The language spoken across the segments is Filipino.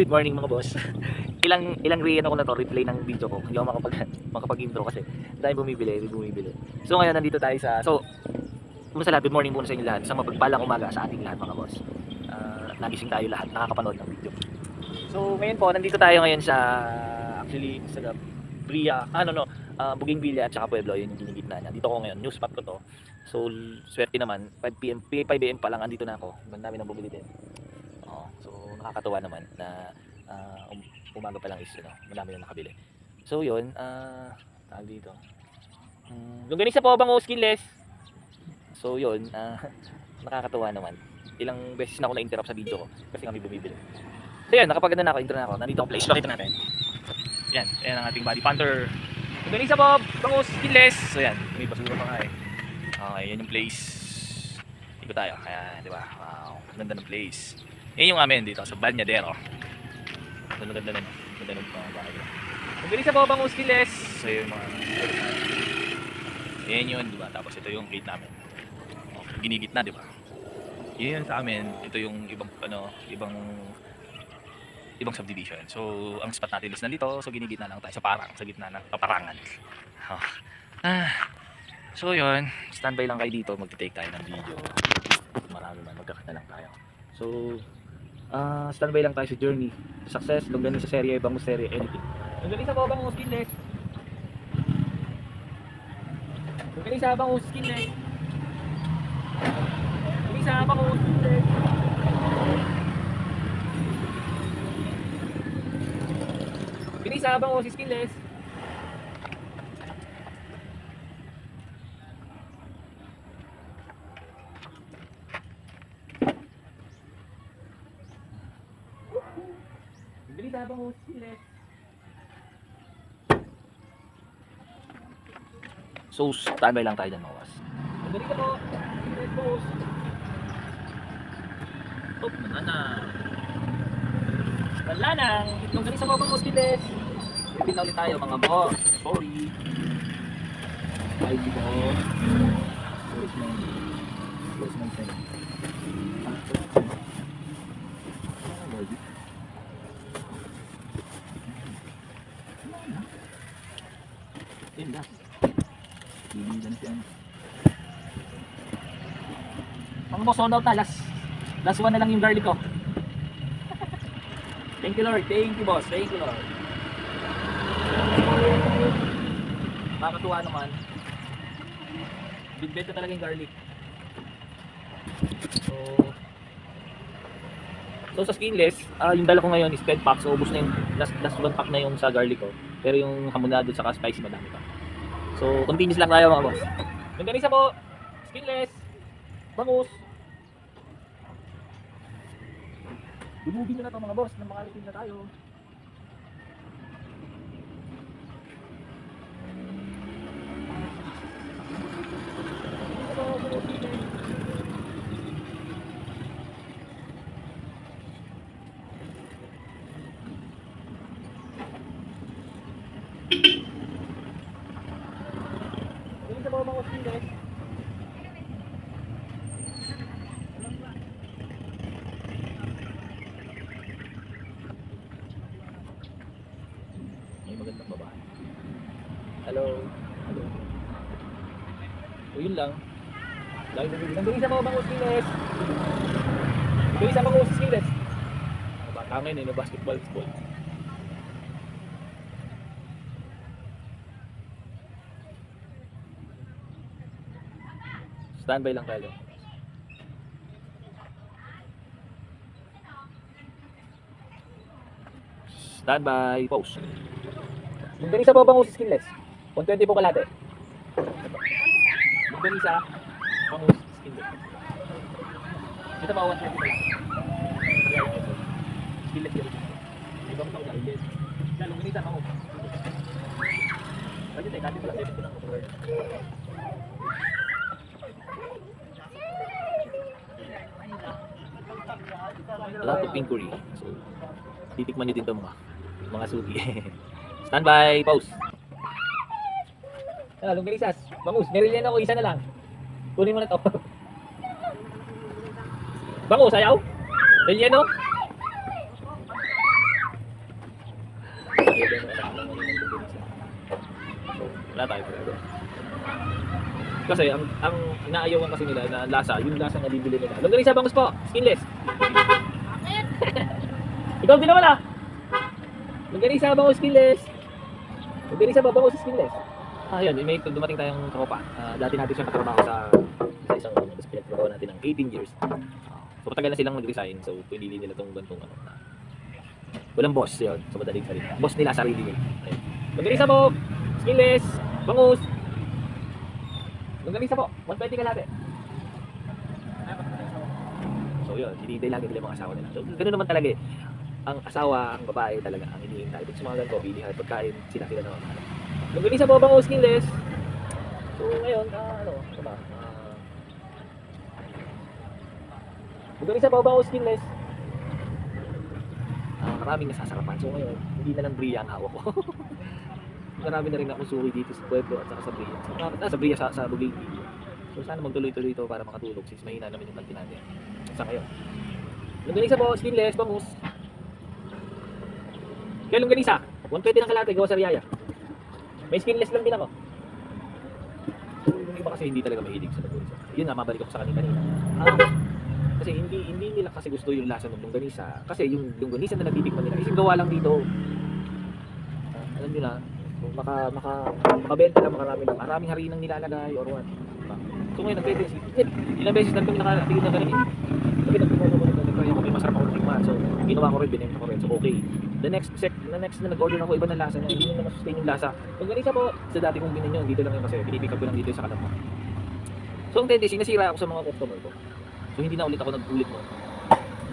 Good morning mga boss. ilang ano ko na to, replay ng video ko. Hindi ako makapag-intro kasi dahil bumibili. So ngayon nandito tayo kumusta lahat? Good morning muna sa inyo lahat. Sa mapagpalang umaga sa ating lahat mga boss. Nagising tayo lahat, nakakapanood ng video. So ngayon po, nandito tayo ngayon sa Bougainvillea at saka Pueblo, yun yung ginigitna niya. Dito ko ngayon, new spot ko to. So swerte naman, 5 AM pa lang andito na ako. Ang dami nang bumili din. So nakakatuwa naman na umaga pa lang is madami na nakabili. So yun, tawag dito. Longganisa po bang skinless? So yun, nakakatuwa naman. Ilang beses na ako na-interrupt sa video ko kasi kami bumibili. So yan, nakapaganda na ako, intro na ako. Nandito ang place, pakita natin. Yan ang ating body panther. Longganisa po bang skinless? So yan, may basura pa nga eh. Okay, yan yung place. Dito tayo, ayan, di ba? Wow, ganda ng place. Yan yung amin dito sa Bañadero. Ganda ng bahay. Longganisa po bang skinless? So yun mga yan yun, di ba? Tapos ito yung gate namin. Ginigit na, di ba? Yun sa amin, ito yung ibang subdivision. So, ang spot natin is nandito, so ginigit na lang tayo sa gitna ng paparangan. So yun, standby lang kayo dito, magte-take tayo ng video. Marami man, magkakita lang tayo. So, standby lang tayo sa journey. Success, longganisa sa serye, bangus serye, anything. Longganisa po bangus skinless. Longganisa bangus skinless. Longganisa bangus skinless. Longganisa bangus skinless. Longganisa bangus skinless. So, standby lang tayo dyan mga boss. Longganisa po. Skinless boss. Wala nang. Longganisa po bangus skinless. Repeat na ulit tayo mga boss. Sorry. Ay, dito. Where's my thing? Mga boss, sold out na. Last one na lang yung garlic ko. Thank you Lord, thank you boss, thank you Lord. Nakakatuwa naman. Big bet ko talaga yung garlic. So sa skinless, yung dala ko ngayon is 10 packs. So ubos na yung last 1 pack na yung sa garlic ko. Pero yung hamonado at spicy madami pa. So continuous lang tayo mga boss. Longganisa po, skinless, bangus. Dumugin na ito mga boss, nang makalitin na tayo. Longganisa po bangus skinless. Magandang babae. Hello. So yun lang. Longganisa mo bangus skinless. Longganisa bangus skinless. Batangin no basketball. Standby lang tayo. Standby, pause. Longganisa po bangus skinless. 120 po kalate. Longganisa bangus skinless. Ito pa 120 po lang. Skinless yun. Ibang tao na ulit. Longganisa bangus. Kasi tayo natin pala 70 lang. A lot of inquiry. So, titikman nyo din ito mga sugi. Standby, pause. Longganisas, bangus, meron ako, isa na lang. Kunin mo na ito. Bangus, ayaw? Relleno? Wala tayo pwede. Kasi ang inaayawan kasi nila na lasa, yung lasa na bibili nila. Longganisa bangus po, skinless. Ikaw din naman ah. Longganisa bangus skinless. Longganisa bangus skinless. Yan, may dumating tayong tropa. Dati natin siya katrabaho sa isang pinagtrabaho natin ng 18 years. So matagal na silang nag-resign, so pinili nila tong gantong ano na walang boss yun, so madaling salita. Boss nila sarili nila. Ayun. Longganisa po, skinless, bangus. Longganisa po, 120 ka natin. So yun, hinihintay lagi nila mga asawa nila. So ganoon naman talaga eh. Ang asawa, ang babae talaga ang hinihintay. Pag sumagal ko, bilihan, pagkain, sila naman. Longganisa po, bangus, skinless. So ngayon, ano ba? Longganisa po, bangus, skinless. Maraming nasasarapan. So ngayon, hindi na lang Bria ang hawak ko. Marami na rin akong suwi dito sa Pueblo at saka sa Bria. Sa Bria, sa Bugig. So sana magtuloy-tuloy ito para makatulog since mahina naman yung kanti natin. Sa ngayon. Longganisa po, skinless, bangus. Kaya longganisa, 120 ng kalate, gawa sa Riyaya. May skinless lang din ako. So yung iba kasi hindi talaga mahilig sa longganisa. Yun na, mabalik ako sa kanina. Kasi hindi nila kasi gusto yung lasa ng longganisa. Kasi yung longganisa na natitikman nila, isang gawa lang dito. Alam nyo na, makabenta lang maraming harinang nilalagay or what. So ngayon nagpe-test. Ilang beses na kami nakatingin na ganun. Sabi nagpo-try ako, may masarap ako tikman. So ginawa ko rin, binenta ko rin. So okay. The next na nag-order ako, iba na lasa niya. Hindi nyo na masustain yung lasa. Longganisa po, sa dati kong binili nyo, dito lang yun kasi pinipick up ko lang dito sa kanap. So ang tendency, nasira ako sa mga customer ko. So hindi na ulit ako nag-ulit mo.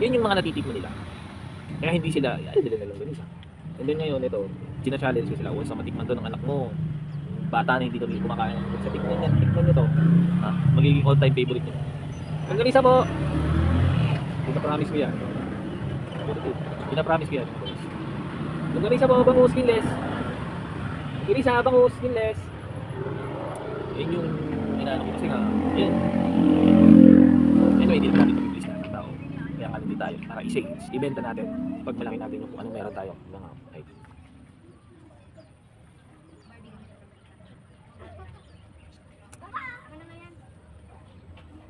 Yun yung mga natitikman nila. Kaya hindi sila, nila na longganisa. And then ngayon, ito, sina-challenge ko sila. Once na matikman to ng anak mo, bata na hindi kami kumakain. Sa tikman nyo to, magiging all-time favorite nyo. Longganisa po! Pinapromise ko yan. Pinapromise ko yan. Longganisa po, bangus, skinless. Longganisa, bangus, skinless. Yun yung inaano ko kasi nga, yun. Anyway, hindi naman natin pag-iblis natin tao. Kaya kalindi tayo para i-sales, ibenta natin pag malaki natin yung kung anong meron tayo. Mga item.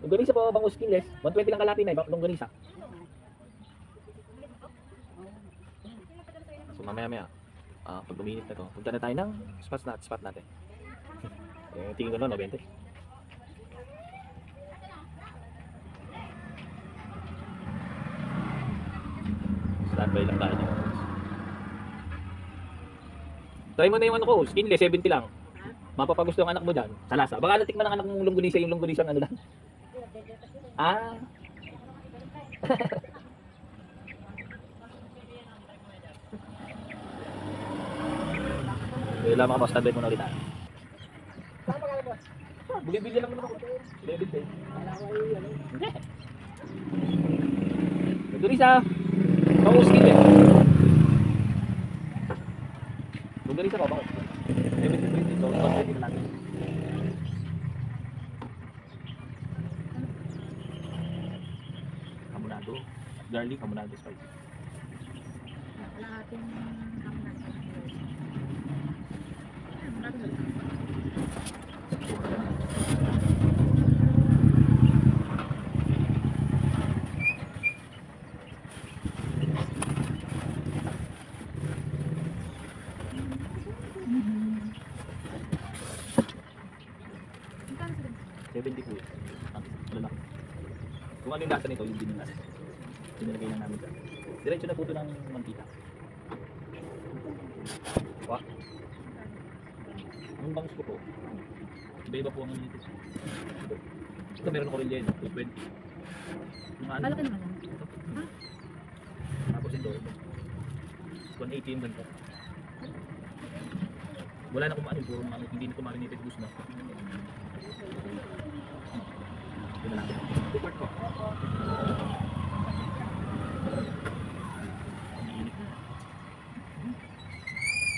Longganisa po, bangus, skinless. 120 lang kalati na, longganisa. So mamaya-maya, pag luminit na to, punta na tayo ng spot natin. Tingin ko na, 90. Standby lang tayo. Try mo na yung ano ko, skinless, 70 lang. Mapapagusto ang anak mo dyan, sa lasa. Baka natikman ng anak mong longganisa, yung longganisa ano lang. Kailangan mga standby muna ulit tayo. Bili-bili lang naman ako. Bili-bili. Longganisa. Bangus skinless. Longganisa pa, bangus. Ito, pwede na natin. Hamonado. Garlic, hamonado spice. Lahating kung ano yung lasa nito, yung din yung lasa. Pinalagay lang namin dyan. Diretso na po ito ng mantika. Wah. Yung bangus ko po, iba-iba po ang ano nito. Ito meron ako rin dyan, 220. malaki naman yan. Tapos ito, 180 yung ganito. Wala na kumain, puro mga hindi na kumarinated goose na. Ito na natin. Support ko.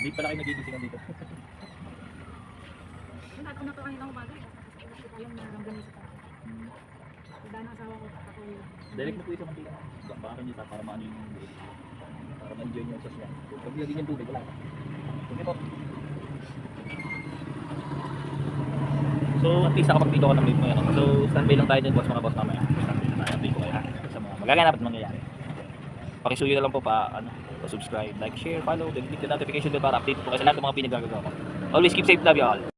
Hindi pala kayo nagigisingan dito. Yung ako na to kanina umaga. Yung longganisa pa. Iba na asawa ko. Ako yun. Direct na po ito mantika. Baka nyo ta para maano yung buhay. Para ma-enjoy nyo yung sauce niya. Pag lagyan yung tubig, wala. Okay po. So at least nakapag-dito ako ng late mo yan. So standby lang tayo dyan boss, mga boss mamaya. Standby lang tayo, update ko kayo ha. Sa mga magaganap at mangyayari. Pakisuyo na lang po pa-subscribe, like, share, follow, then click the notification bell para update po kayo sa lahat ng mga pinagagawa ko. Always keep safe, love you all.